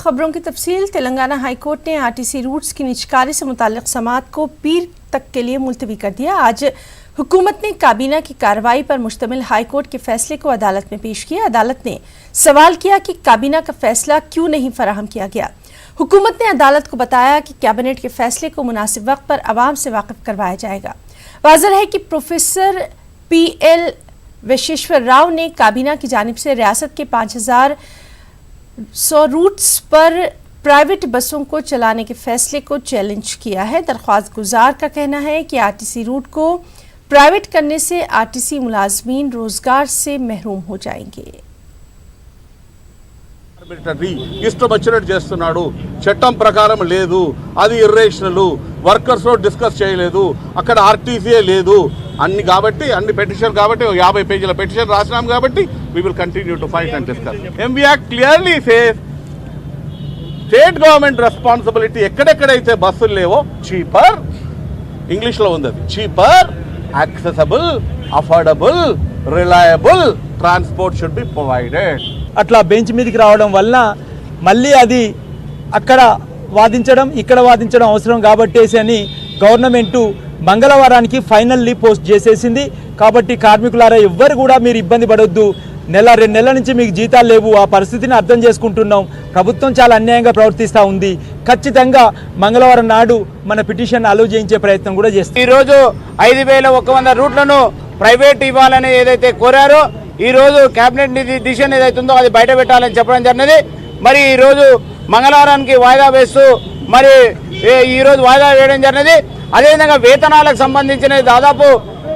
खबरों की तफसील। तेलंगाना हाईकोर्ट ने आरटीसी रूट्स की निजकारी से मुताल्लिक समाअत को पीर तक के लिए मुलतवी कर दिया। आज हुकूमत ने काबीना की कार्रवाई पर मुश्तमिल हाईकोर्ट के फैसले को अदालत में पेश किया। अदालत ने सवाल किया कि काबीना का फैसला क्यों नहीं फराहम किया गया। हुकूमत ने अदालत को बताया कि कैबिनेट के फैसले को मुनासिब वक्त पर आवाम से वाकिफ करवाया जाएगा। वाज़ेह है कि प्रोफेसर PL विश्वेश्वर राव ने काबीना की जानिब से रियासत के 5100 रूट्स पर प्राइवेट बसों को चलाने के फैसले को चैलेंज किया है। दरख्वास्त गुजार का कहना है कि आरटीसी रूट को प्राइवेट करने से आरटीसी मुलाजमीन रोजगार से महरूम हो जाएंगे। ఇష్టం వచ్చినట్టు చేస్తున్నాడు, చట్టం ప్రకారం లేదు, అది ఇర్రేషనల్, వర్కర్స్ లో డిస్కస్ చేయలేదు, అక్కడ ఆర్టీసీఏ లేదు అన్ని కాబట్టి అన్ని పెటిషన్ కాబట్టి 50 పేజీల పెటిషన్ రాసినాం కాబట్టి we will continue to fight and discuss. MV Act clearly says state government responsibility ఎక్కడెక్కడైతే బస్సులు లేవో చీపర్, ఇంగ్లీష్ లో ఉంది, cheaper, accessible, affordable, reliable transport should be provided. అట్లా బెంచ్ మీదకి రావడం వల్ల మళ్ళీ అది అక్కడ వాదించడం ఇక్కడ వాదించడం అవసరం కాబట్టేసి అని గవర్నమెంటు మంగళవారానికి ఫైనల్లీ పోస్ట్ చేసేసింది. కాబట్టి కార్మికులారా ఎవ్వరు కూడా మీరు ఇబ్బంది పడొద్దు, నెల 2 నెలల నుంచి మీకు జీతాలు లేవు, ఆ పరిస్థితిని అర్థం చేసుకుంటున్నాం, ప్రభుత్వం చాలా అన్యాయంగా ప్రవర్తిస్తూ ఉంది, ఖచ్చితంగా మంగళవారం నాడు మన పిటిషన్ అలౌ చేయించే ప్రయత్నం కూడా చేస్తాం. ఈరోజు 5100 రూట్లను ప్రైవేట్ ఇవ్వాలని ఏదైతే కోరారో ఈ రోజు కేబినెట్ డిసిషన్ ఏదైతే ఉందో అది బయట పెట్టాలని చెప్పడం జరిగినది. మరి ఈ రోజు మంగళవారానికి వాయిదా వేస్తూ మరి ఈ రోజు వాయిదా వేయడం జరిగినది. అదేవిధంగా వేతనాలకు సంబంధించిన దాదాపు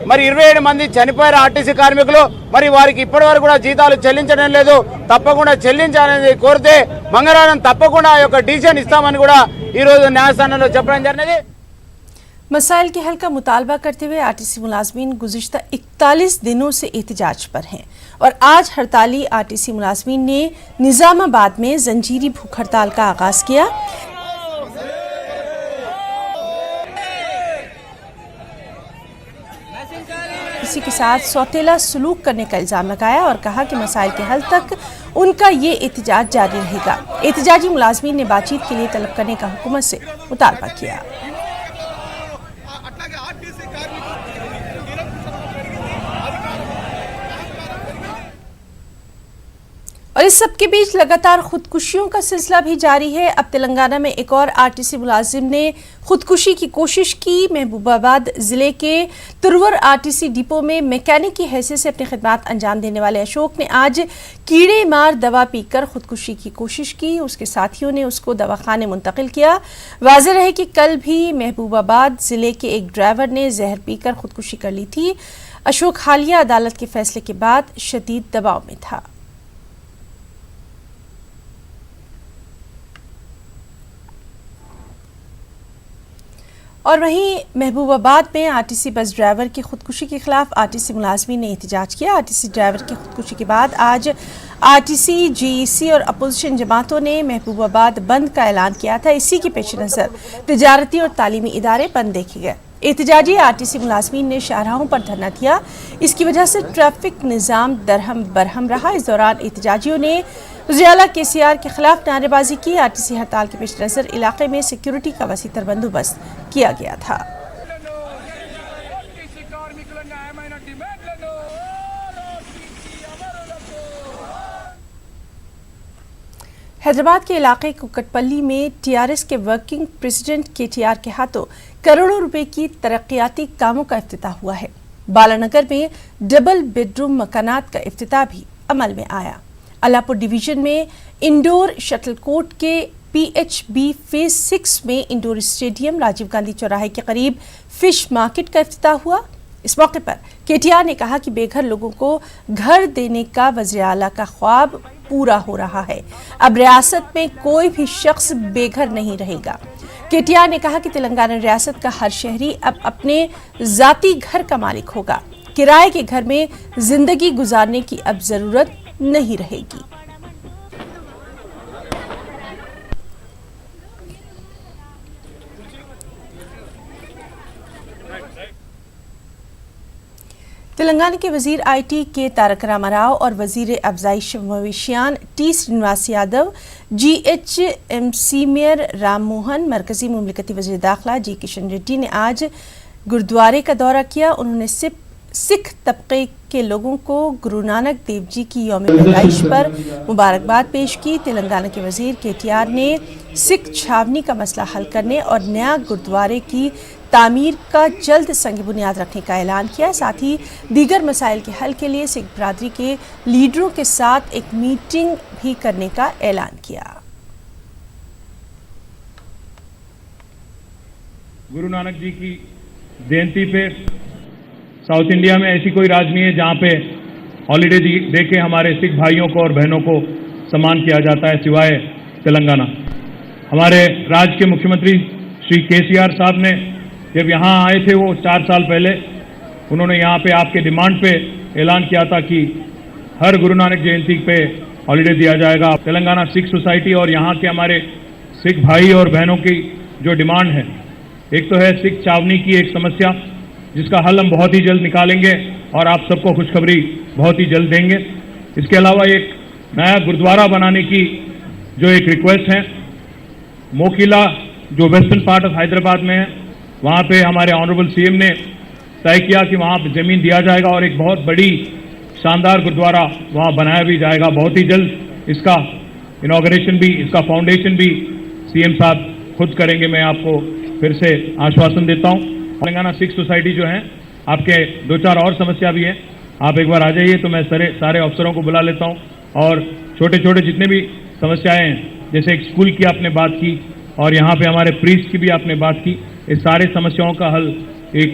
మరి 27 మంది చనిపోయారు ఆర్టీసీ కార్మికులు. మరి వారికి ఇప్పటి వరకు కూడా జీతాలు చెల్లించడం లేదు, తప్పకుండా చెల్లించాలని కోరితే మంగళవారం తప్పకుండా ఆ యొక్క డిసిషన్ ఇస్తామని కూడా ఈ రోజు న్యాయస్థానంలో చెప్పడం జరిగినది. मसाइल के हल का मुतालबा करते हुए आरटीसी मुलाजमीन गुज़िश्ता 41 दिनों से एहतजाज पर हैं और आज हड़ताली आरटीसी मुलाजमीन ने निज़ामाबाद में जंजीरी भूख हड़ताल का आगाज किया। इसी के साथ सौतेला सलूक करने का इल्ज़ाम लगाया और कहा कि मसाइल के हल तक उनका ये एहतजाज जारी रहेगा। एहतजाजी मुलाजमीन ने बातचीत के लिए तलब करने का हुकूमत से मुतालबा किया। और इस सब के बीच लगातार खुदकुशियों का सिलसिला भी जारी है। अब तेलंगाना में एक और आरटीसी मुलाजिम ने खुदकुशी की कोशिश की। महबूबाबाद जिले के तुरवर आरटीसी डिपो में मैकेनिक की हैसियत से अपनी खिदमत अंजाम देने वाले अशोक ने आज कीड़े मार दवा पीकर खुदकुशी की कोशिश की। उसके साथियों ने उसको दवाखाने मुंतकिल किया। वाज़ेह है कि कल भी महबूबाबाद जिले के एक ड्राइवर ने जहर पीकर खुदकुशी कर ली थी। अशोक हालिया अदालत के फैसले के बाद शदीद दबाव में था। और वहीं महबूबाबाद में आरटीसी बस ड्राइवर की खुदकुशी के खिलाफ आरटीसी मुलाजमीन ने एहतजाज किया। आरटीसी ड्राइवर की खुदकुशी के बाद आज आरटीसी, GEC और अपोजिशन जमातों ने महबूबाबाद बंद का ऐलान किया था। इसी के पेश नज़र तिजारती और तालीमी इदारे बंद देखे गए। एहतजाजी आरटीसी मुलाजमीन ने शाहराहों पर धरना दिया। इसकी वजह से ट्रैफिक निज़ाम दरहम बरहम रहा। इस दौरान एहतजाजियों ने वज़ीर-ए-आला KCR के खिलाफ नारेबाजी की। आरटीसी हड़ताल के पेश नज़र इलाके में सिक्योरिटी का वसीतर बंदोबस्त किया गया था। हैदराबाद के इलाके कुकटपल्ली में TRS के वर्किंग प्रेसिडेंट KTR के हाथों करोड़ों रुपए की तरक्याती कामों का इफ्तिताह हुआ है। बालानगर में डबल बेडरूम मकानात का इफ्तिताह भी अमल में आया। अलापुर डिवीजन में इंडोर शटल कोर्ट के PHB फेज 6 में इंडोर स्टेडियम, राजीव गांधी चौराहे के करीब फिश मार्केट का इफ्तिताह हुआ। इस मौके पर KTR ने कहा कि बेघर लोगों को घर देने का वज़ीर-ए-आला का ख्वाब पूरा हो रहा है। अब रियासत में कोई भी शख्स बेघर नहीं रहेगा। KTR ने कहा कि तेलंगाना रियासत का हर शहरी अब अपने ज़ाती घर का मालिक होगा। किराए के घर में जिंदगी गुजारने की अब जरूरत नहीं रहेगी। तेलंगाना के वजीर आईटी के तारक रामाराव और वजीर अफजाइश मवेशियान T Srinivas Yadav, GHMC mayor Ram Mohan, मरकजी मुमलिकती वजीर दाखिला जी किशन रेड्डी ने आज गुरुद्वारे का दौरा किया। उन्होंने सिख तबके के लोगों को गुरु नानक देव जी की यौम पैदाइश पर मुबारकबाद पेश की। तेलंगाना के वजीर KTR ने सिख छावनी का मसला हल करने और नया गुरुद्वारे की तामीर का जल्द संग बुनियाद रखने का ऐलान किया। साथ ही दीगर मसाइल के हल के लिए सिख बरादरी के लीडरों के साथ एक मीटिंग भी करने का ऐलान किया। गुरु नानक जी की जयंती पे साउथ इंडिया में ऐसी कोई राज्य नहीं है जहां पे हॉलीडे दे के हमारे सिख भाइयों को और बहनों को सम्मान किया जाता है, सिवाय तेलंगाना। हमारे राज्य के मुख्यमंत्री श्री KCR साहब ने जब यहाँ आए थे, वो 4 साल पहले, उन्होंने यहाँ पे आपके डिमांड पे ऐलान किया था कि हर गुरु नानक जयंती पे हॉलीडे दिया जाएगा। तेलंगाना सिख सोसाइटी और यहाँ के हमारे सिख भाई और बहनों की जो डिमांड है, एक तो है सिख छावनी की एक समस्या, जिसका हल हम बहुत ही जल्द निकालेंगे और आप सबको खुशखबरी बहुत ही जल्द देंगे। इसके अलावा एक नया गुरुद्वारा बनाने की जो एक रिक्वेस्ट है, मोकिला जो वेस्टर्न पार्ट ऑफ हैदराबाद में है, वहाँ पे हमारे ऑनरेबल CM ने तय किया कि वहाँ ज़मीन दिया जाएगा और एक बहुत बड़ी शानदार गुरुद्वारा वहाँ बनाया भी जाएगा बहुत ही जल्द। इसका इनॉग्रेशन भी, इसका फाउंडेशन भी CM साहब खुद करेंगे, मैं आपको फिर से आश्वासन देता हूँ। तेलंगाना सिख सोसाइटी जो है, आपके 2-4 और समस्या भी हैं, आप एक बार आ जाइए तो मैं सारे अफसरों को बुला लेता हूँ और छोटे छोटे जितने भी समस्याएं हैं, जैसे एक स्कूल की आपने बात की और यहाँ पे हमारे प्रीस्ट की भी आपने बात की, इस सारे समस्याओं का हल एक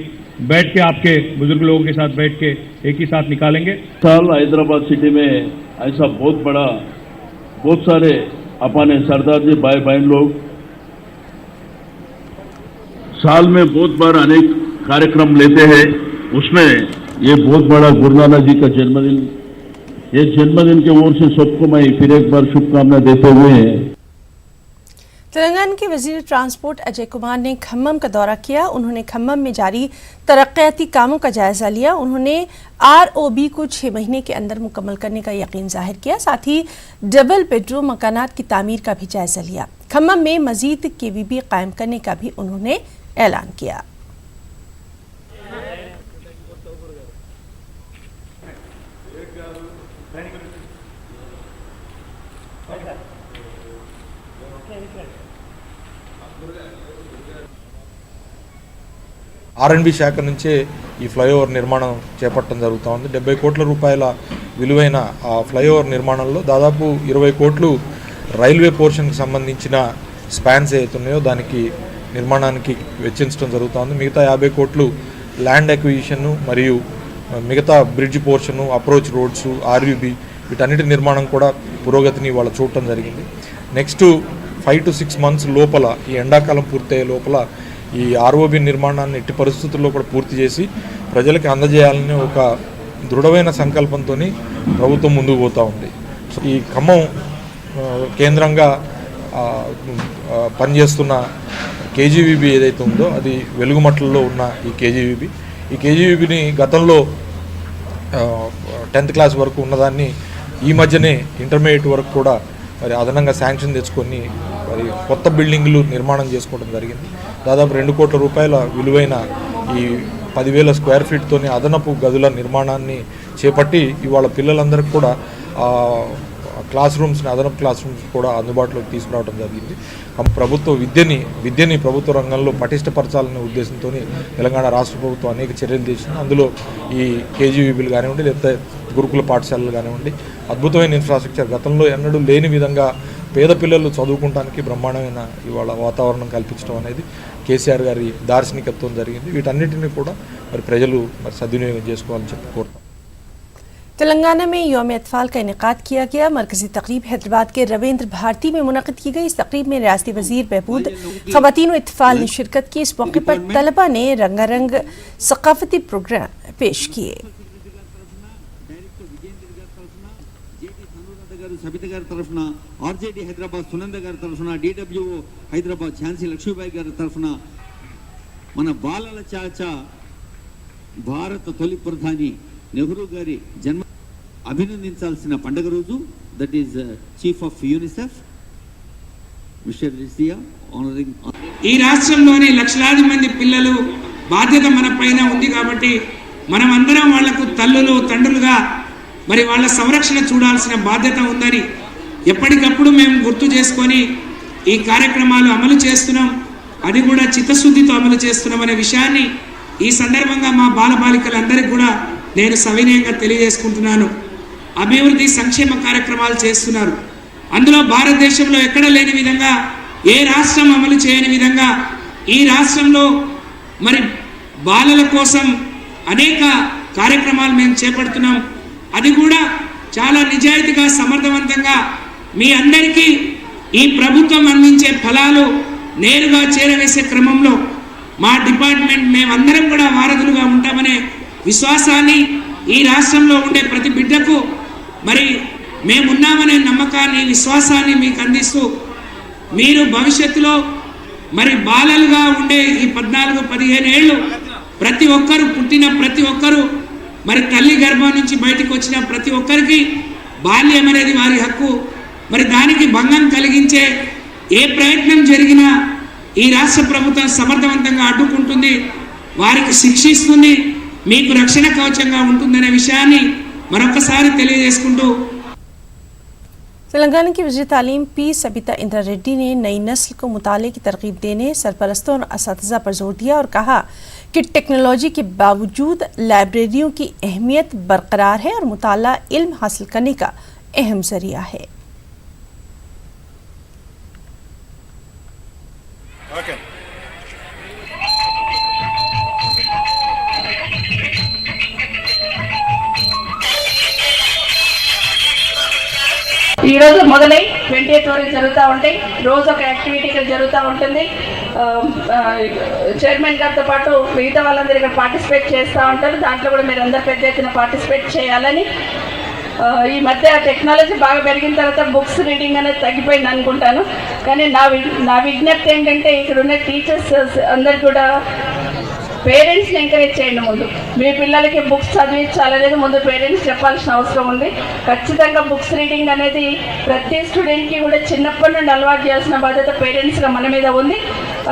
बैठ के आपके बुजुर्ग लोगों के साथ बैठ के एक ही साथ निकालेंगे। साल हैदराबाद सिटी में ऐसा बहुत सारे अपने सरदार जी भाई बहन लोग साल में बहुत बार अनेक कार्यक्रम लेते हैं। उसमें ये बहुत बड़ा गुरु नानक जी का जन्मदिन, ये जन्मदिन के ओर से सबको मैं फिर एक बार शुभकामनाएं देते हुए तेलंगाना के वजीर ट्रांसपोर्ट अजय कुमार ने खम्मम का दौरा किया। उन्होंने खम्मम में जारी तरक्याती कामों का जायजा लिया। उन्होंने ROB को 6 महीने के अंदर मुकम्मल करने का यकीन जाहिर किया। साथ ही डबल बेडरूम मकानात की तामीर का भी जायजा लिया। खम्मम में मजीद KVB कायम करने का भी उन्होंने ऐलान किया। R&B శాఖ నుంచే ఈ ఫ్లైఓవర్ నిర్మాణం చేపట్టడం జరుగుతూ ఉంది. 70 కోట్ల రూపాయల విలువైన ఆ ఫ్లైఓవర్ నిర్మాణంలో దాదాపు 20 కోట్లు రైల్వే పోర్షన్కి సంబంధించిన స్పాన్స్ ఏవైతున్నాయో దానికి నిర్మాణానికి వెచ్చించడం జరుగుతూ ఉంది. మిగతా 50 కోట్లు ల్యాండ్ అక్విజిషన్ మరియు మిగతా bridge portion, approach roads, RUB వీటన్నిటి నిర్మాణం కూడా పురోగతిని వాళ్ళ చూడటం జరిగింది. నెక్స్ట్ 5 to 6 మంత్స్ లోపల, ఈ ఎండాకాలం పూర్తయ్యే లోపల ఈ ROB నిర్మాణాన్ని ఎట్టి పరిస్థితుల్లో కూడా పూర్తి చేసి ప్రజలకు అందజేయాలని ఒక దృఢమైన సంకల్పంతో ప్రభుత్వం ముందుకు పోతూ ఉంది. ఈ ఖమ్మం కేంద్రంగా పనిచేస్తున్న KGVB ఏదైతే ఉందో అది వెలుగుమట్లలో ఉన్న ఈ KGVBని గతంలో 10th క్లాస్ వరకు ఉన్నదాన్ని ఈ మధ్యనే ఇంటర్మీడియట్ వరకు కూడా మరి అదనంగా శాంక్షన్ తెచ్చుకొని మరి కొత్త బిల్డింగ్లు నిర్మాణం చేసుకోవడం జరిగింది. దాదాపు 2 కోట్ల రూపాయల విలువైన ఈ 10,000 స్క్వేర్ ఫీట్తోని అదనపు గదుల నిర్మాణాన్ని చేపట్టి ఇవాళ పిల్లలందరికీ కూడా అదనపు క్లాస్ రూమ్స్ కూడా అందుబాటులోకి తీసుకురావడం జరిగింది. ప్రభుత్వ విద్యని ప్రభుత్వ రంగంలో పటిష్టపరచాలనే ఉద్దేశంతో తెలంగాణ రాష్ట్ర ప్రభుత్వం అనేక చర్యలు చేసింది. అందులో ఈ KGVBలు కానివ్వండి, లేకపోతే గురుకుల పాఠశాలలు కానివ్వండి, అద్భుతమైన ఇన్ఫ్రాస్ట్రక్చర్, గతంలో ఎన్నడూ లేని విధంగా పేద పిల్లలు చదువుకోవడానికి బ్రహ్మాండమైన ఇవాళ వాతావరణం కల్పించడం అనేది KCR గారి దార్శనికత్వం జరిగింది. వీటన్నిటిని కూడా మరి ప్రజలు మరి సద్వినియోగం చేసుకోవాలని చెప్పి కోరుతాం. तेलंगाना में यौम अतफाल का इनेकाद किया गया। मरकजी तकरीब हैदराबाद के रविंद्र भारती में मुनक़िद की गई। इस तकरीब में रियासती वज़ीर बहबूद ख़वातीन इत्तफ़ाल ने शिरकत की। इस मौके पर तलबा ने रंगारंग सक़ाफ़ती प्रोग्राम पेश किए। సబిత గారి తరఫున, RJD హైదరాబాద్ సునంద గారి తరఫున, DWO హైదరాబాద్ ఝాన్సీ లక్ష్మీబాయి గారి తరఫున, మన బాలల చాచా భారత తొలి ప్రధాని నెహ్రూ గారి జన్మ అభినందించాల్సిన పండుగ రోజు. That is chief of UNICEF mister రిసియా ఆనరింగ్. ఈ రాష్ట్రంలోని లక్షలాది మంది పిల్లలు బాధ్యత మన పైన ఉంది కాబట్టి మనం అందరం వాళ్లకు తల్లులు తండ్రులుగా మరి వాళ్ళ సంరక్షణ చూడాల్సిన బాధ్యత ఉందని ఎప్పటికప్పుడు మేము గుర్తు చేసుకొని ఈ కార్యక్రమాలు అమలు చేస్తున్నాం. అది కూడా చిత్తశుద్ధితో అమలు చేస్తున్నాం అనే విషయాన్ని ఈ సందర్భంగా మా బాలబాలికలందరికీ కూడా నేను సవినయంగా తెలియజేసుకుంటున్నాను. అభివృద్ధి సంక్షేమ కార్యక్రమాలు చేస్తున్నారు. అందులో భారతదేశంలో ఎక్కడ లేని విధంగా, ఏ రాష్ట్రం అమలు చేయని విధంగా ఈ రాష్ట్రంలో మరి బాలల కోసం అనేక కార్యక్రమాలు మేము చేపడుతున్నాం. అది కూడా చాలా నిజాయితీగా సమర్థవంతంగా మీ అందరికీ ఈ ప్రభుత్వం అందించే ఫలాలు నేరుగా చేరవేసే క్రమంలో మా డిపార్ట్మెంట్ మేమందరం కూడా వారధులుగా ఉంటామనే విశ్వాసాన్ని ఈ రాష్ట్రంలో ఉండే ప్రతి బిడ్డకు మరి మేమున్నామనే నమ్మకాన్ని విశ్వాసాన్ని మీకు అందిస్తూ మీరు భవిష్యత్తులో మరి బాలలుగా ఉండే ఈ 14-15 ఏళ్ళు ప్రతి ఒక్కరు పుట్టిన ప్రతి ఒక్కరు మరి తల్లి గర్భం నుంచి బయటకు వచ్చిన ప్రతి ఒక్కరికి బాల్యం అనేది వారి హక్కు. మరి దానికి భంగం కలిగించే ఏ ప్రయత్నం జరిగినా ఈ రాష్ట్ర ప్రభుత్వం సమర్థవంతంగా అడ్డుకుంటుంది, వారికి శిక్షిస్తుంది, మీకు రక్షణ కవచంగా ఉంటుందనే విషయాన్ని మరొకసారి తెలియజేసుకుంటూ तेलंगाना की वज़ीर तालीम पी सबिता इंदिरा रेड्डी ने नई नस्ल को मुताले की तरगीब देने, सरपरस्तों और असातिज़ा पर जोर दिया और कहा कि टेक्नोलॉजी के बावजूद लाइब्रेरियों की अहमियत बरकरार है और मुताला इल्म हासिल करने का अहम ज़रिया है. ఈ రోజు మొదలై 20th వరకు జరుగుతూ ఉంటాయి. రోజు ఒక యాక్టివిటీ ఇక్కడ జరుగుతూ ఉంటుంది. చైర్మన్ గారితో పాటు మిగతా వాళ్ళందరూ ఇక్కడ పార్టిసిపేట్ చేస్తూ ఉంటారు. దాంట్లో కూడా మీరు అందరు పెద్ద ఎత్తున పార్టిసిపేట్ చేయాలని. ఈ మధ్య టెక్నాలజీ బాగా పెరిగిన తర్వాత బుక్స్ రీడింగ్ అనేది తగ్గిపోయింది అనుకుంటాను. కానీ నా విజ్ఞప్తి ఏంటంటే ఇక్కడ ఉన్న టీచర్స్ అందరు కూడా పేరెంట్స్ని ఎంకరేజ్ చేయండి. ముందు మీ పిల్లలకి బుక్స్ చదివించాలనేది ముందు పేరెంట్స్ చెప్పాల్సిన అవసరం ఉంది. ఖచ్చితంగా బుక్స్ రీడింగ్ అనేది ప్రతి స్టూడెంట్కి కూడా చిన్నప్పటి నుండి అలవాటు చేయాల్సిన బాధ్యత పేరెంట్స్గా మన మీద ఉంది.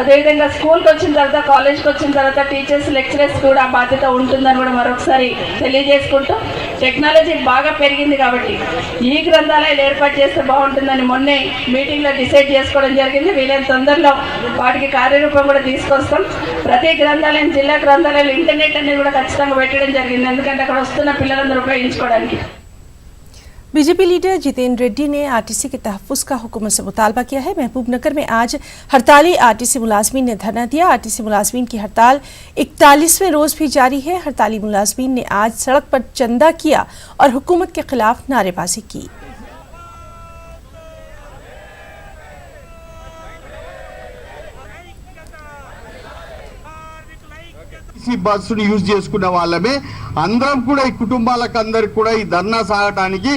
అదేవిధంగా స్కూల్కి వచ్చిన తర్వాత, కాలేజ్కి వచ్చిన తర్వాత టీచర్స్, లెక్చరర్స్ కూడా బాధ్యత ఉంటుందని కూడా మరొకసారి తెలియజేసుకుంటూ, టెక్నాలజీ బాగా పెరిగింది కాబట్టి ఈ గ్రంథాలయాలు ఏర్పాటు చేస్తే బాగుంటుందని మొన్నే మీటింగ్లో డిసైడ్ చేసుకోవడం జరిగింది. వీలైన తొందరలో వాటికి కార్యరూపం కూడా తీసుకొస్తాం. ప్రతి గ్రంథాలయం, జిల్లా గ్రంథాలయాలు ఇంటర్నెట్ అనేది కూడా ఖచ్చితంగా పెట్టడం జరిగింది. ఎందుకంటే అక్కడ వస్తున్న పిల్లలందరూ ఉపయోగించుకోవడానికి. बीजेपी लीडर जितेंद्र रेड्डी ने आरटीसी के तहफ़्फ़ुज़ का हुकूमत से मुतालबा किया है. महबूबनगर में आज हड़ताली आरटीसी मुलाजमीन ने धरना दिया. आरटीसी मुलाजमीन की हड़ताल 41वें रोज़ भी जारी है. हड़ताली मुलाजमीन ने आज सड़क पर चंदा किया और हुकूमत के खिलाफ नारेबाजी की. బస్సును యూజ్ చేసుకునే వాళ్ళమే అందరం కూడా ఈ కుటుంబాలకు అందరికి కూడా ఈ ధర్నా సాగటానికి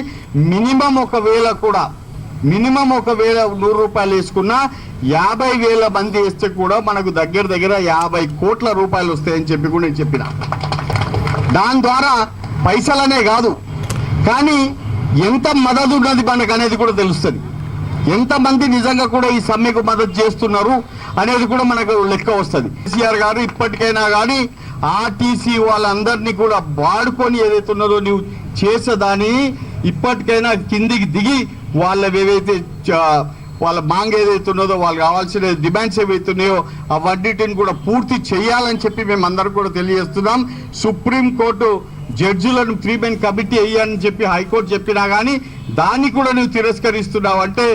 మినిమం 1,000 రూపాయలు వేసుకున్నా 50,000 మంది వేస్తే కూడా మనకు దగ్గర 50 కోట్ల రూపాయలు వస్తాయని చెప్పి కూడా నేను చెప్పిన. దాని ద్వారా పైసలనే కాదు కానీ ఎంత మద్దతు ఉన్నది మనకు అనేది కూడా తెలుస్తుంది. ఎంతమంది నిజంగా కూడా ఈ సమ్మెకు మద్దతు చేస్తున్నారు అనేది కూడా మనకు లెక్క వస్తుంది. కేసీఆర్ గారు ఇప్పటికైనా కానీ ఆర్టీసీ వాళ్ళందరినీ కూడా వాడుకొని ఏదైతే ఉన్నదో నువ్వు చేసేదాన్ని ఇప్పటికైనా కిందికి దిగి ఏవైతే వాళ్ళ మాంగ్ ఏదైతే ఉన్నదో, వాళ్ళు కావాల్సిన డిమాండ్స్ ఏవైతే ఉన్నాయో అవన్నిటిని కూడా పూర్తి చేయాలని చెప్పి మేము అందరం కూడా తెలియజేస్తున్నాం. సుప్రీంకోర్టు జడ్జిలను 3 కమిటీ వేయాలని చెప్పి హైకోర్టు చెప్పినా కానీ దాన్ని కూడా నువ్వు తిరస్కరిస్తున్నావు అంటే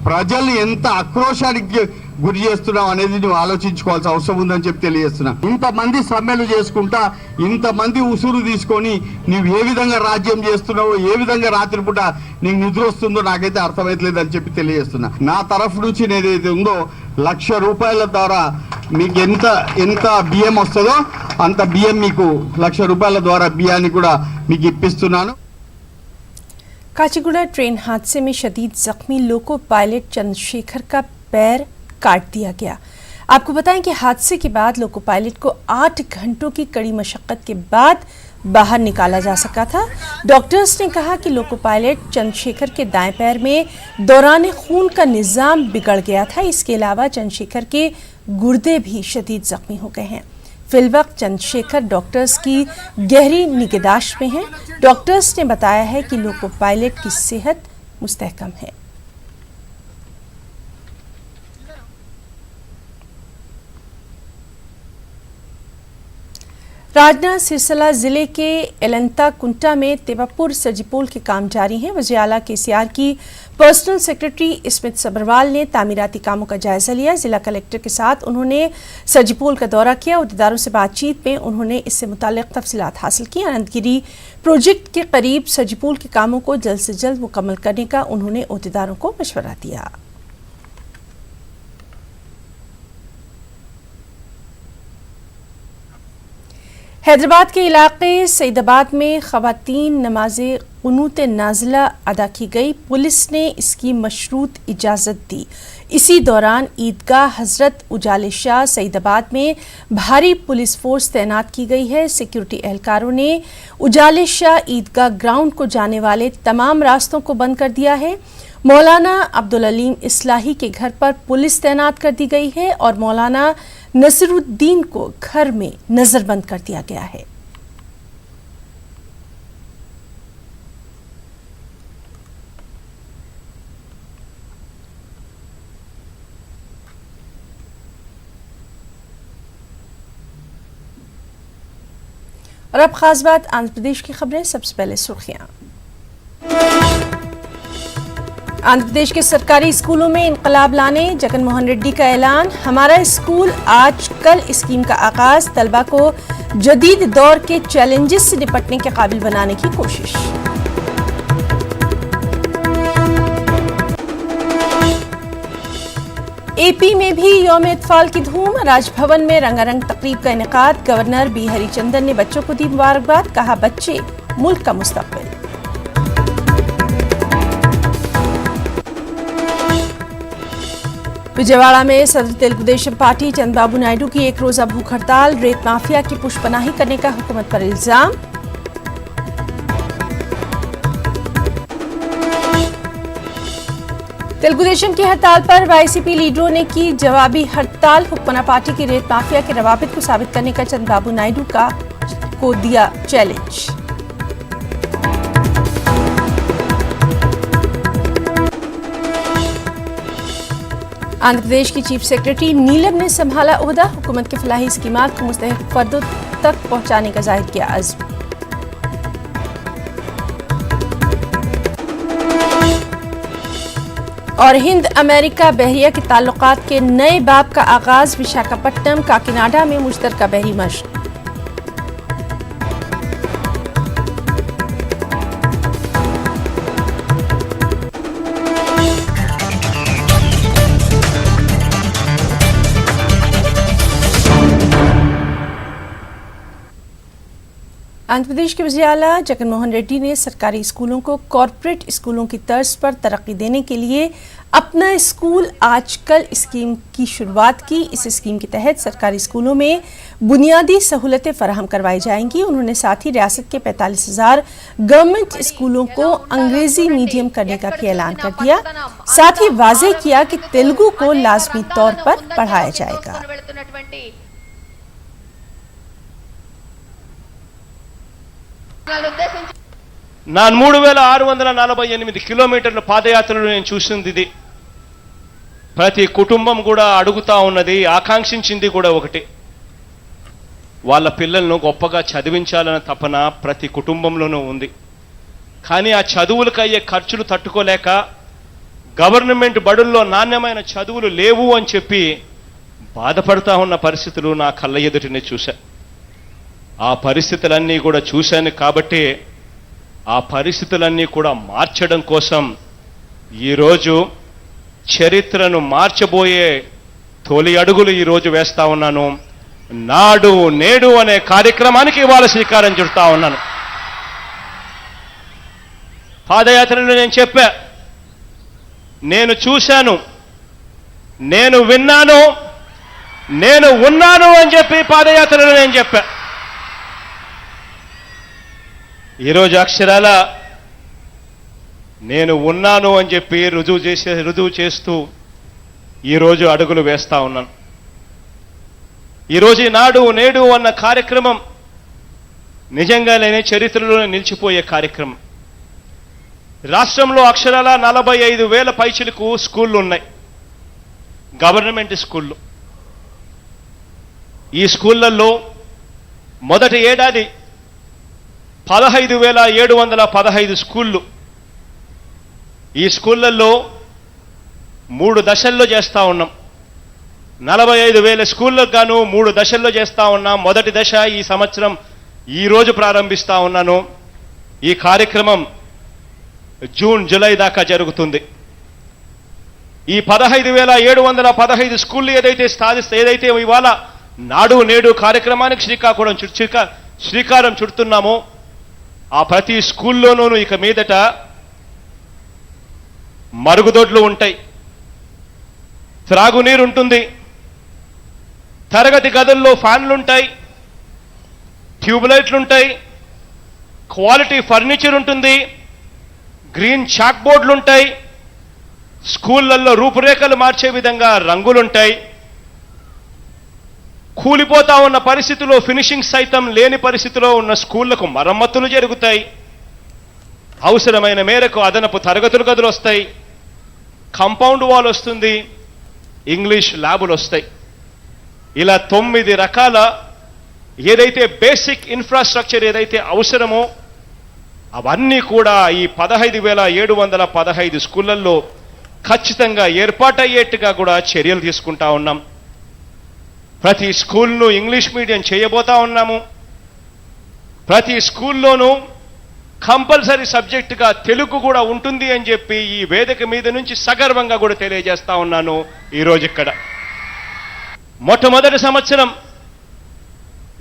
ప్రజలు ఎంత ఆక్రోశానికి గురి చేస్తున్నావు అనేది నువ్వు ఆలోచించుకోవాల్సిన అవసరం ఉందని చెప్పి తెలియజేస్తున్నా. ఇంతమంది సమ్మెలు చేసుకుంటా, ఇంతమంది ఉసురు తీసుకొని నువ్వు ఏ విధంగా రాజ్యం చేస్తున్నావో, ఏ విధంగా రాత్రిపూట నీకు నిద్ర వస్తుందో నాకైతే అర్థమవుతలేదని చెప్పి తెలియజేస్తున్నా. నా తరఫు నుంచి ఏదైతే ఉందో 1,00,000 రూపాయల ద్వారా మీకు ఎంత బియ్యం వస్తుందో అంత బియ్యం మీకు 1,00,000 రూపాయల ద్వారా బియ్యాన్ని కూడా మీకు ఇప్పిస్తున్నాను. काचीगुड़ा ट्रेन हादसे में शदीद जख्मी लोको पायलट चंद्रशेखर का पैर काट दिया गया. आपको बताएं कि हादसे के बाद लोको पायलट को 8 घंटों की कड़ी मशक्कत के बाद बाहर निकाला जा सका था। डॉक्टर्स ने कहा कि लोको पायलट चंद्रशेखर के दाएं पैर में दौरान खून का निजाम बिगड़ गया था। इसके अलावा चंद्रशेखर के गुर्दे भी शदीद जख्मी हो गए हैं। फिलवक्त चंद्रशेखर डॉक्टर्स की गहरी निगहदाश्त में हैं। डॉक्टर्स ने बताया है कि लोको पायलट की सेहत मुस्तहकम है। राजनाथ सिरसला जिले के एलंता कुंटा में तेवापुर सर्जिपोल के काम जारी हैं। वज़ीर आला केसीआर की पर्सनल सेक्रेटरी स्मित सब्रवाल ने तामीराती कामों का जायजा लिया। जिला कलेक्टर के साथ उन्होंने सर्जिपोल का दौरा किया। अहदेदारों से बातचीत में उन्होंने इससे मुताल्लिक़ तफसीलात हासिल की। अनंतगिरी प्रोजेक्ट के करीब सर्जिपोल के कामों को जल्द से जल्द मुकम्मल करने का उन्होंने अहदेदारों को मशवरा दिया। हैदराबाद के इलाके सईदाबाद में ख़वातीन नमाज़े क़ुनूत नाज़िला अदा की गई। पुलिस ने इसकी मशरूत इजाज़त दी। इसी दौरान ईदगाह हज़रत उजाले शाह सईदाबाद में भारी पुलिस फोर्स तैनात की गई है। सिक्योरिटी एहलकारों ने उजाले शाह ईदगाह ग्राउंड को जाने वाले तमाम रास्तों को बंद कर दिया है। मौलाना अब्दुल अलीम इस्लाही के घर पर पुलिस तैनात कर दी गई है और मौलाना नसीरुद्दीन को घर में नजरबंद कर दिया गया है। और अब खास बात आंध्र प्रदेश की खबरें। सबसे पहले सुर्खियां। आंध्र प्रदेश के सरकारी स्कूलों में इनकलाब लाने जगन मोहन रेड्डी का ऐलान। हमारा स्कूल आज कल स्कीम का आगाज। तलबा को जदीद दौर के चैलेंजेस से निपटने के काबिल बनाने की कोशिश। एपी में भी यौम इत्फाल की धूम। राजभवन में रंगारंग तकरीब का इनेकाद। गवर्नर बी हरिचंदन ने बच्चों को दी मुबारकबाद। कहा बच्चे मुल्क का मुस्तकबिल। विजयवाड़ा में सदर तेलुगु देशम पार्टी चंद्रबाबू नायडू की एक रोजा भूख हड़ताल। रेत माफिया की पुष्पनाही करने का हुकूमत पर इल्जाम। तेलुगु देशम की हड़ताल पर वाईसीपी लीडरों ने की जवाबी हड़ताल। हुक्मरान पार्टी की रेत माफिया के रवाबित को साबित करने का चंद्रबाबू नायडू को दिया चैलेंज। आंध्र प्रदेश की चीफ सेक्रेटरी नीलम ने संभाला ओहदा। हुकूमत के फलाही स्कीमात को मुस्तहिक फर्दों तक पहुंचाने का जाहिर किया अज़्म। और हिंद अमेरिका बहरिया के ताल्लुकात के नए बाब का आगाज। विशाखापट्टनम काकीनाडा में मुश्तरका बहरी मशक। आंध्र प्रदेश के वज़ीर आला जगन मोहन रेड्डी ने सरकारी स्कूलों को कॉरपोरेट स्कूलों की तर्ज पर तरक्की देने के लिए अपना स्कूल आजकल स्कीम की शुरुआत की। इस स्कीम के तहत सरकारी स्कूलों में बुनियादी सहूलतें फराहम करवाई जाएंगी। उन्होंने साथ ही रियासत के 45,000 गवर्नमेंट स्कूलों को अंग्रेजी मीडियम करने का भी ऐलान कर दिया। साथ ही वाज़ेह किया कि तेलुगु को लाजमी तौर पर पढ़ाया जाएगा। నా 3648 కిలోమీటర్ల పాదయాత్రలు నేను చూసింది ఇది. ప్రతి కుటుంబం కూడా అడుగుతా ఉన్నది, ఆకాంక్షించింది కూడా ఒకటి. వాళ్ళ పిల్లలను గొప్పగా చదివించాలన్న తపన ప్రతి కుటుంబంలోనూ ఉంది. కానీ ఆ చదువులకు అయ్యే ఖర్చులు తట్టుకోలేక గవర్నమెంట్ బడుల్లో నాణ్యమైన చదువులు లేవు అని చెప్పి బాధపడతా ఉన్న పరిస్థితులు నా కళ్ళ ఎదుటనే చూశా. ఆ పరిస్థితులన్నీ కూడా చూశాను కాబట్టి ఆ పరిస్థితులన్నీ కూడా మార్చడం కోసం ఈరోజు చరిత్రను మార్చబోయే తొలి అడుగులు ఈరోజు వేస్తా ఉన్నాను. నాడు నేడు అనే కార్యక్రమానికి ఇవాళ శ్రీకారం చుడతా ఉన్నాను. పాదయాత్రలో నేను చెప్పా, నేను చూశాను, నేను విన్నాను, నేను ఉన్నాను అని చెప్పి పాదయాత్రలో నేను చెప్పా. ఈరోజు అక్షరాల నేను ఉన్నాను అని చెప్పి రుజువు చేస్తూ ఈరోజు అడుగులు వేస్తా ఉన్నాను. ఈరోజు నాడు నేడు అన్న కార్యక్రమం నిజంగానే చరిత్రలో నిలిచిపోయే కార్యక్రమం. రాష్ట్రంలో అక్షరాల 45,000 పైచిలకు స్కూళ్ళు ఉన్నాయి, గవర్నమెంట్ స్కూళ్ళు. ఈ స్కూళ్ళల్లో మొదటి ఏడాది 15,715 స్కూళ్ళు. ఈ స్కూళ్ళల్లో 3 దశల్లో చేస్తూ ఉన్నాం. 45,000 స్కూళ్ళకు గాను 3 దశల్లో చేస్తూ ఉన్నాం. మొదటి దశ ఈ సంవత్సరం ఈరోజు ప్రారంభిస్తూ ఉన్నాను. ఈ కార్యక్రమం జూన్ జూలై దాకా జరుగుతుంది. ఈ 15,715 స్కూళ్ళు ఏదైతే ఇవాళ నాడు నేడు కార్యక్రమానికి శ్రీకారం చుడుతున్నామో ఆ ప్రతి స్కూల్లోనూ ఇక మీదట మరుగుదొడ్లు ఉంటాయి, త్రాగునీరు ఉంటుంది, తరగతి గదుల్లో ఫ్యాన్లుంటాయి, ట్యూబ్లైట్లుంటాయి, క్వాలిటీ ఫర్నిచర్ ఉంటుంది, గ్రీన్ చాక్ బోర్డులుంటాయి, స్కూళ్ళల్లో రూపురేఖలు మార్చే విధంగా రంగులుంటాయి. కూలిపోతా ఉన్న పరిస్థితిలో ఫినిషింగ్ సైతం లేని పరిస్థితిలో ఉన్న స్కూళ్లకు మరమ్మతులు జరుగుతాయి. అవసరమైన మేరకు అదనపు తరగతులు గదులు వస్తాయి, కాంపౌండ్ వాల్ వస్తుంది, ఇంగ్లీష్ ల్యాబులు వస్తాయి. ఇలా 9 రకాల ఏదైతే బేసిక్ ఇన్ఫ్రాస్ట్రక్చర్ ఏదైతే అవసరమో అవన్నీ కూడా ఈ 15,715 స్కూళ్ళల్లో ఖచ్చితంగా ఏర్పాటయ్యేట్టుగా కూడా చర్యలు తీసుకుంటా ఉన్నాం. ప్రతి స్కూల్ను ఇంగ్లీష్ మీడియం చేయబోతా ఉన్నాము. ప్రతి స్కూల్లోనూ కంపల్సరీ సబ్జెక్టుగా తెలుగు కూడా ఉంటుంది అని చెప్పి ఈ వేదిక మీద నుంచి సగర్వంగా కూడా తెలియజేస్తా ఉన్నాను. ఈరోజు ఇక్కడ మొట్టమొదటి సంవత్సరం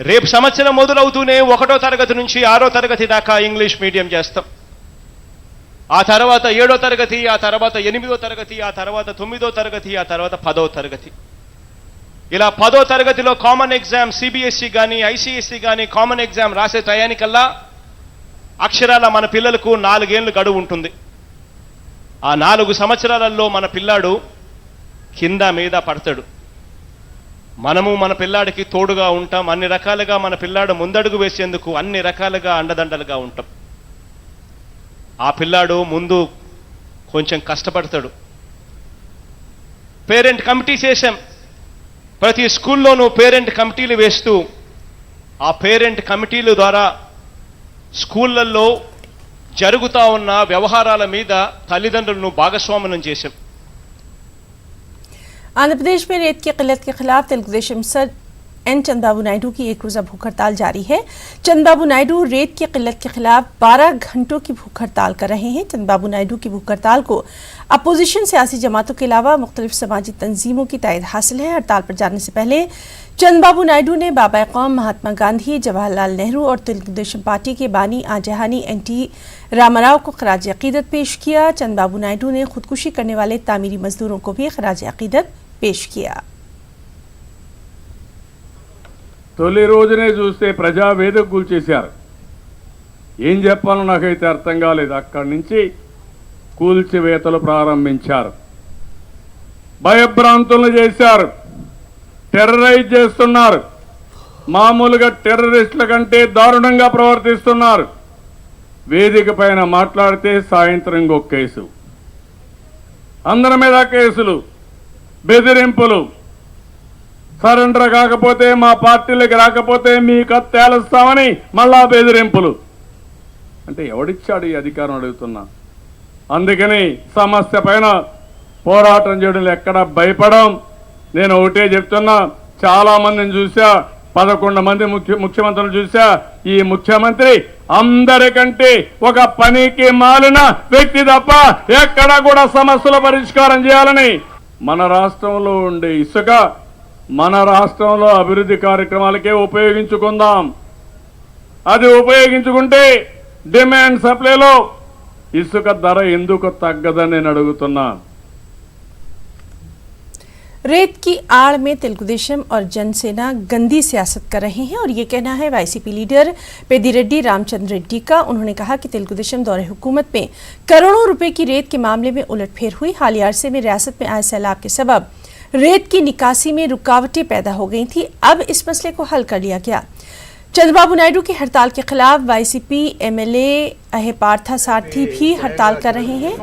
రేపు సంవత్సరం మొదలవుతూనే 1వ తరగతి నుంచి 6వ తరగతి దాకా ఇంగ్లీష్ మీడియం చేస్తాం. ఆ తర్వాత 7వ తరగతి, ఆ తర్వాత 8వ తరగతి, ఆ తర్వాత 9వ తరగతి, ఆ తర్వాత 10వ తరగతి. ఇలా 10వ తరగతిలో కామన్ ఎగ్జామ్ సిబిఎస్ఈ కానీ ఐసిఎస్ఈ కానీ కామన్ ఎగ్జామ్ రాసే టయానికల్లా అక్షరాల మన పిల్లలకు 4 ఏళ్ళు గడువు ఉంటుంది. ఆ 4 సంవత్సరాలలో మన పిల్లాడు కింద మీద పడతాడు. మనము మన పిల్లాడికి తోడుగా ఉంటాం. అన్ని రకాలుగా మన పిల్లాడు ముందడుగు వేసేందుకు అన్ని రకాలుగా అండదండలుగా ఉంటాం. ఆ పిల్లాడు ముందు కొంచెం కష్టపడతాడు. పేరెంట్ కమిటీ చేశాం. ప్రతి స్కూల్లోనూ పేరెంట్ కమిటీలు వేస్తూ ఆ పేరెంట్ కమిటీల ద్వారా స్కూళ్ళల్లో జరుగుతూ ఉన్న వ్యవహారాల మీద తల్లిదండ్రులను భాగస్వామ్యం చేశాం. आंध्र प्रदेश में रेत की किल्लत के खिलाफ तेलुगुदेशम सर एन चंद्रबाबू नायडू की 1 रोजा भूख हड़ताल जारी है। चंद्रबाबू नायडू रेत की किल्लत के खिलाफ 12 घंटों की भूख हड़ताल कर रहे हैं। चंद्रबाबू नायडू की भूख हड़ताल को अपोजिशन सियासी जमातों के अलावा मुख्तलिफ समाजी तंजीमों की तायद हासिल है। हड़ताल पर जाने से पहले चंद्रबाबू नायडू ने बाबा कौम महात्मा गांधी, जवाहरलाल नेहरू और तेलुगुदेशम पार्टी के बानी आजहानी एनटी रामाराव को खराज अकीदत पेश किया। चंद्रबाबू नायडू ने खुदकुशी करने वाले तामीरी मजदूरों को भी खराज अकीदत पेश किया। తొలి రోజునే చూస్తే ప్రజావేదిక కూల్చేశారు. ఏం చెప్పాలో నాకైతే అర్థం కాలేదు. అక్కడి నుంచి కూల్చివేతలు ప్రారంభించారు, భయభ్రాంతులను చేశారు, టెర్రరైజ్ చేస్తున్నారు. మామూలుగా టెర్రరిస్టుల కంటే దారుణంగా ప్రవర్తిస్తున్నారు. వేదిక పైన మాట్లాడితే సాయంత్రం ఇంకొక కేసు, అందరి మీద కేసులు, బెదిరింపులు. సరెండర్ కాకపోతే, మా పార్టీలకు రాకపోతే మీకు తేలుస్తామని మళ్ళా బెదిరింపులు. అంటే ఎవడిచ్చాడు ఈ అధికారం అడుగుతున్నా. అందుకని సమస్య పైన పోరాటం చేయడం ఎక్కడ భయపడం. నేను ఒకటే చెప్తున్నా, చాలా మందిని చూసా, 11 మంది ముఖ్యమంత్రులు చూసా. ఈ ముఖ్యమంత్రి అందరికంటే ఒక పనికి మాలిన వ్యక్తి తప్ప ఎక్కడ కూడా సమస్యల పరిష్కారం చేయాలని. మన రాష్ట్రంలో ఉండే ఇసుక మన రాష్ట్రంలో అభివృద్ధి కార్యక్రమాలకే ఉపయోగించుకుందాం. అది ఉపయోగించుకుంటే డిమాండ్ సప్లైలో ఇసుక ధర ఎందుకు తగ్గదని నేను అడుగుతున్నా. रेत की आड़ में तेलुगुदेशम और जनसेना गंदी सियासत कर रहे हैं और ये कहना है वाईसीपी लीडर पेद्दिरेड्डी रामचंद्र रेड्डी का। उन्होंने कहा कि तेलुगुदेशम दौरे हुकूमत में करोड़ों रुपए की रेत के मामले में उलटफेर हुई। हालिया अरसे में रियासत में आए सैलाब के सबब रेत की निकासी में रुकावटें पैदा हो गई थी। अब इस मसले को हल कर लिया गया। चंद्रबाबू नायडू की हड़ताल के खिलाफ वाईसीपी एमएलए अहे पार्थसारथी भी हड़ताल कर रहे हैं।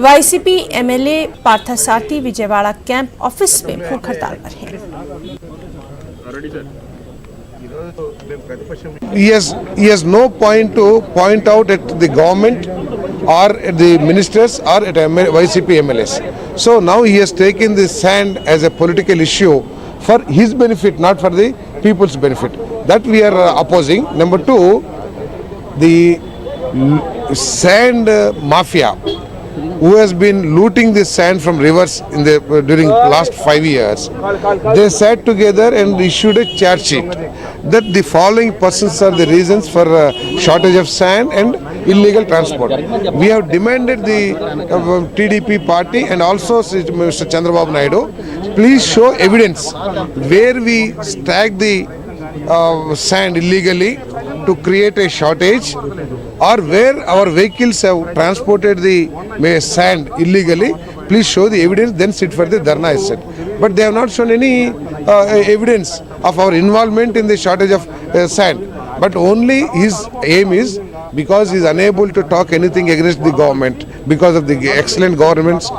YCP MLA Parthasarathy Vijayawada camp office में भूख हड़ताल पर हैं। He has no point to point out at the government or at the ministers or at YCP MLAs. So now he has taken the sand as a political issue for his benefit, not for the people's benefit. That we are opposing. Number two, the sand mafia who has been looting the sand from rivers in the during last 5 years, they sat together and issued a charge sheet that the following persons are the reasons for shortage of sand and illegal transport. We have demanded the TDP party and also Mr. Chandrababu Naidu, please show evidence where we stack the sand illegally to create a shortage, or where our vehicles have transported the sand illegally. Please show the evidence, then sit for the dharna, I said. But they have not shown any evidence of our involvement in the shortage of sand. But only his aim is, because he is unable to talk anything against the government because of the excellent governance.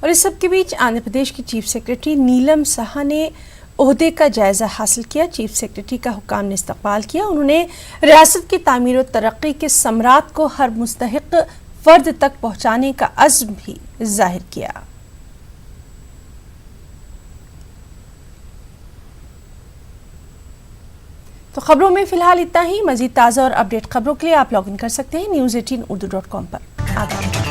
और इस सब के बीच आंध्र प्रदेश की chief secretary नीलम साहा ने ओहदे का जायजा हासिल किया। चीफ सेक्रेटरी का हुक्म ने इस्तकबाल किया। उन्होंने रियासत की तामीर और तरक्की के सम्राट को हर मुस्तहिक फर्द तक पहुंचाने का अज़्म भी जाहिर किया। तो खबरों में फिलहाल इतना ही। मजीद ताज़ा और अपडेट खबरों के लिए आप लॉगिन कर सकते हैं news18urdu.com पर। आदाब।